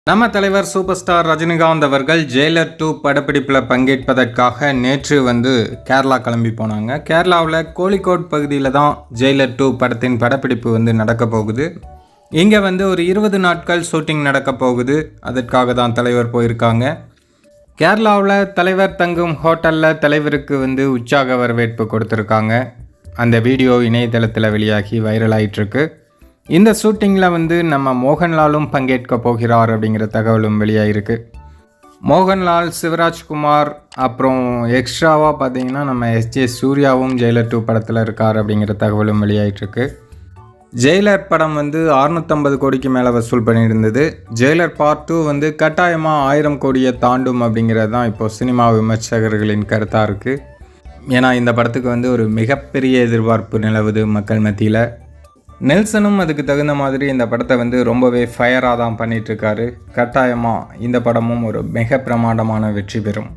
நம்ம தலைவர் super star Rajinikanth அவர்கள் ஜெயிலர் 2 படப்பிடிப்பில் பங்கேற்பதற்காக நேற்று கேரளா கிளம்பி போனாங்க. கேரளாவில் கோழிக்கோட் பகுதியில் தான் ஜெயிலர் 2 படத்தின் படப்பிடிப்பு நடக்க போகுது. இங்கே ஒரு 20 நாட்கள் ஷூட்டிங் நடக்க போகுது. அதற்காக தான் தலைவர் போயிருக்காங்க. கேரளாவில் தலைவர் தங்கும் ஹோட்டலில் தலைவருக்கு உற்சாக வரவேற்பு கொடுத்துருக்காங்க. அந்த வீடியோ இணையதளத்தில் வெளியாகி வைரல் ஆகிட்டுருக்கு. இந்த ஷூட்டிங்கில் நம்ம மோகன்லாலும் பங்கேற்க போகிறார் அப்படிங்கிற தகவலும் வெளியாகிருக்கு. மோகன்லால், சிவராஜ்குமார், அப்புறம் எக்ஸ்ட்ராவாக பார்த்தீங்கன்னா நம்ம எஸ்ஜே சூர்யாவும் ஜெயிலர் 2 படத்தில் இருக்கார் அப்படிங்கிற தகவலும் வெளியாகிட்டுருக்கு. ஜெயிலர் படம் 650 கோடிக்கு மேலே வசூல் பண்ணியிருந்தது. ஜெயிலர் பார்ட் 2 கட்டாயமாக 1000 கோடியை தாண்டும் அப்படிங்கிறது தான் இப்போது சினிமா விமர்சகர்களின் கருத்தாக இருக்குது. ஏன்னா இந்த படத்துக்கு ஒரு மிகப்பெரிய எதிர்பார்ப்பு நிலவுது மக்கள் மத்தியில். நெல்சனும் அதுக்கு தகுந்த மாதிரி இந்த படத்தை ரொம்பவே ஃபயராக தான் பண்ணிகிட்ருக்காரு. கட்டாயமாக இந்த படமும் ஒரு மிக பிரமாண்டமான வெற்றி பெறும்.